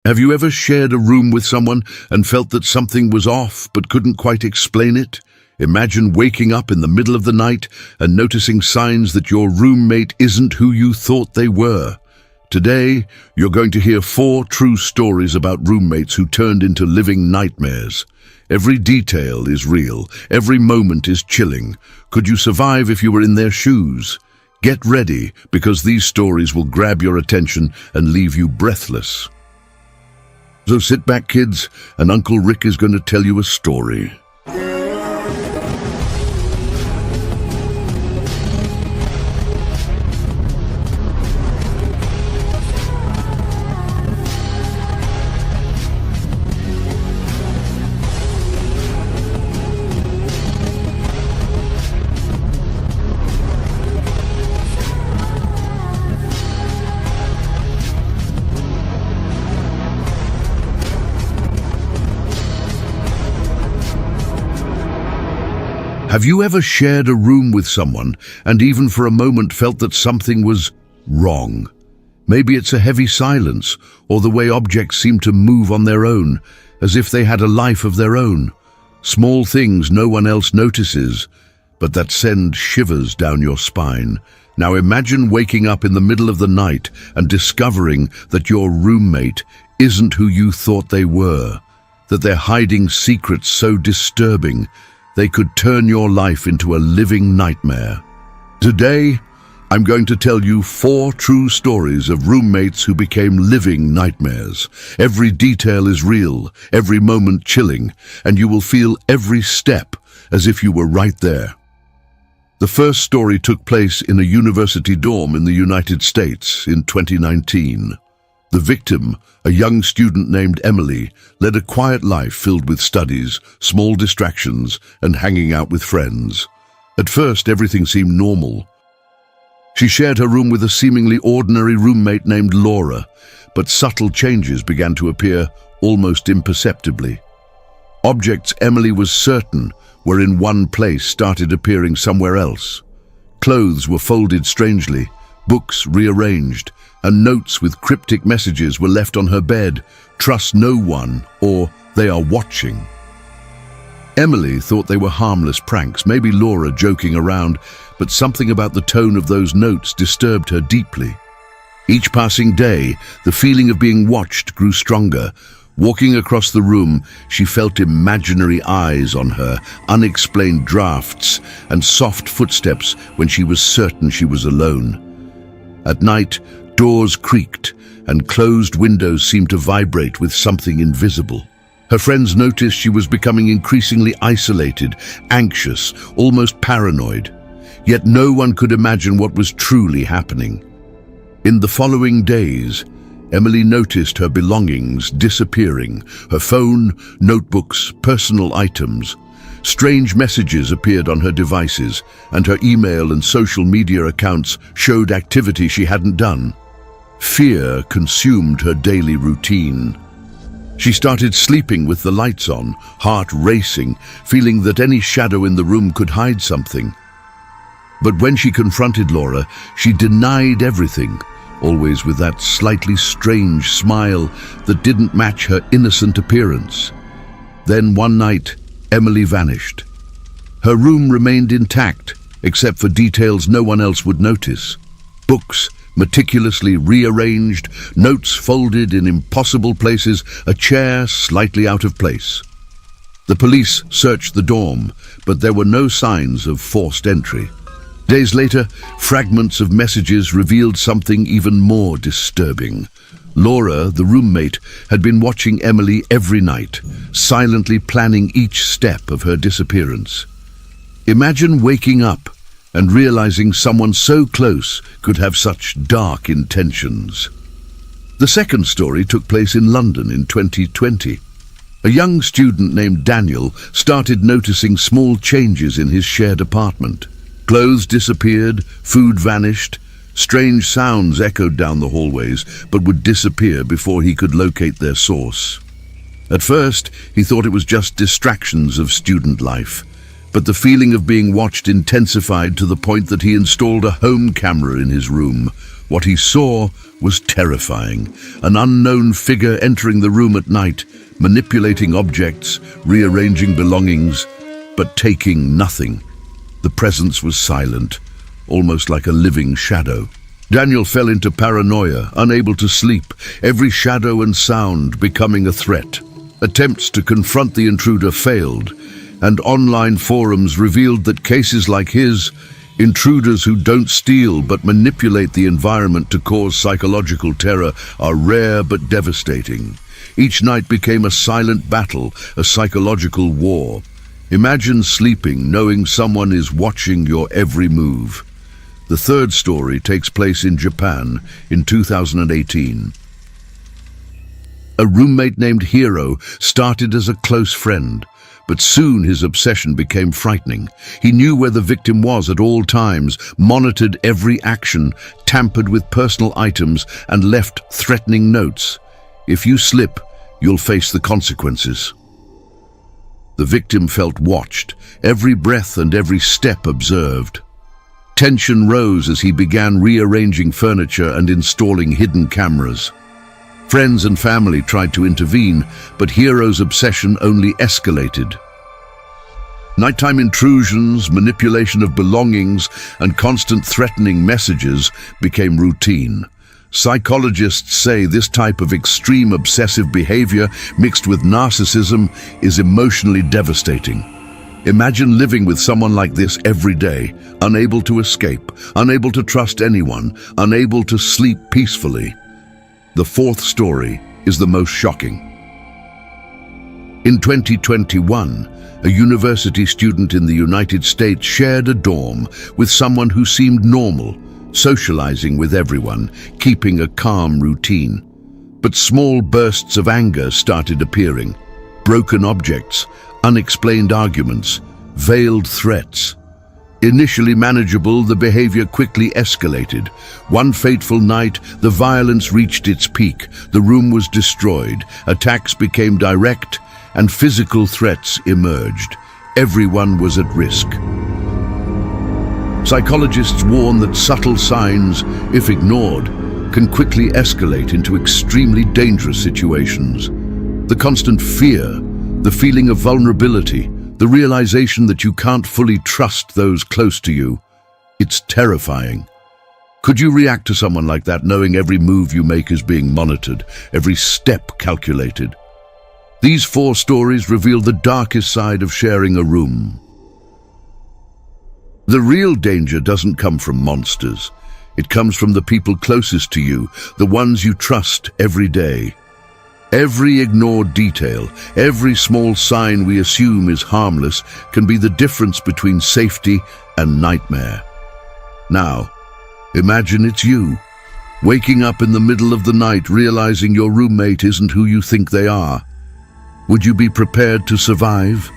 Have you ever shared a room with someone and felt that something was off but couldn't quite explain it? Imagine waking up in the middle of the night and noticing signs that your roommate isn't who you thought they were. Today, you're going to hear 4 true stories about roommates who turned into living nightmares. Every detail is real. Every moment is chilling. Could you survive if you were in their shoes? Get ready, because these stories will grab your attention and leave you breathless. So sit back, kids, and Uncle Rick is going to tell you a story. Have you ever shared a room with someone and even for a moment felt that something was wrong? Maybe it's a heavy silence or the way objects seem to move on their own, as if they had a life of their own. Small things no one else notices, but that send shivers down your spine. Now imagine waking up in the middle of the night and discovering that your roommate isn't who you thought they were, that they're hiding secrets so disturbing they could turn your life into a living nightmare. Today, I'm going to tell you 4 true stories of roommates who became living nightmares. Every detail is real, every moment chilling, and you will feel every step as if you were right there. The first story took place in a university dorm in the United States in 2019. The victim, a young student named Emily, led a quiet life filled with studies, small distractions, and hanging out with friends. At first, everything seemed normal. She shared her room with a seemingly ordinary roommate named Laura, but subtle changes began to appear almost imperceptibly. Objects Emily was certain were in one place started appearing somewhere else. Clothes were folded strangely, books rearranged, and notes with cryptic messages were left on her bed. Trust no one, or they are watching. Emily thought they were harmless pranks, maybe Laura joking around, but something about the tone of those notes disturbed her deeply. Each passing day, the feeling of being watched grew stronger. Walking across the room, she felt imaginary eyes on her, unexplained drafts, and soft footsteps when she was certain she was alone. At night, doors creaked, and closed windows seemed to vibrate with something invisible. Her friends noticed she was becoming increasingly isolated, anxious, almost paranoid. Yet no one could imagine what was truly happening. In the following days, Emily noticed her belongings disappearing, her phone, notebooks, personal items. Strange messages appeared on her devices, and her email and social media accounts showed activity she hadn't done. Fear consumed her daily routine. She started sleeping with the lights on, heart racing, feeling that any shadow in the room could hide something. But when she confronted Laura, she denied everything, always with that slightly strange smile that didn't match her innocent appearance. Then one night, Emily vanished. Her room remained intact, except for details no one else would notice. Books meticulously rearranged, notes folded in impossible places, a chair slightly out of place. The police searched the dorm, but there were no signs of forced entry. Days later, fragments of messages revealed something even more disturbing. Laura, the roommate, had been watching Emily every night, silently planning each step of her disappearance. Imagine waking up and realizing someone so close could have such dark intentions. The second story took place in London in 2020. A young student named Daniel started noticing small changes in his shared apartment. Clothes disappeared, food vanished, strange sounds echoed down the hallways but would disappear before he could locate their source. At first, he thought it was just distractions of student life, but the feeling of being watched intensified to the point that he installed a home camera in his room. What he saw was terrifying. An unknown figure entering the room at night, manipulating objects, rearranging belongings, but taking nothing. The presence was silent, almost like a living shadow. Daniel fell into paranoia, unable to sleep, every shadow and sound becoming a threat. Attempts to confront the intruder failed, and online forums revealed that cases like his, intruders who don't steal but manipulate the environment to cause psychological terror, are rare but devastating. Each night became a silent battle, a psychological war. Imagine sleeping knowing someone is watching your every move. The third story takes place in Japan in 2018. A roommate named Hiro started as a close friend, but soon his obsession became frightening. He knew where the victim was at all times, monitored every action, tampered with personal items, and left threatening notes. If you slip, you'll face the consequences. The victim felt watched, every breath and every step observed. Tension rose as he began rearranging furniture and installing hidden cameras. Friends and family tried to intervene, but Hiro's obsession only escalated. Nighttime intrusions, manipulation of belongings, and constant threatening messages became routine. Psychologists say this type of extreme obsessive behavior mixed with narcissism is emotionally devastating. Imagine living with someone like this every day, unable to escape, unable to trust anyone, unable to sleep peacefully. The fourth story is the most shocking. In 2021, a university student in the United States shared a dorm with someone who seemed normal, socializing with everyone, keeping a calm routine. But small bursts of anger started appearing. Broken objects, unexplained arguments, veiled threats. Initially manageable, the behavior quickly escalated. One fateful night, the violence reached its peak. The room was destroyed, attacks became direct, and physical threats emerged. Everyone was at risk. Psychologists warn that subtle signs, if ignored, can quickly escalate into extremely dangerous situations. The constant fear, the feeling of vulnerability, the realization that you can't fully trust those close to you, it's terrifying. Could you react to someone like that, knowing every move you make is being monitored, every step calculated? These four stories reveal the darkest side of sharing a room. The real danger doesn't come from monsters. It comes from the people closest to you, the ones you trust every day. Every ignored detail, every small sign we assume is harmless can be the difference between safety and nightmare. Now, imagine it's you, waking up in the middle of the night realizing your roommate isn't who you think they are. Would you be prepared to survive?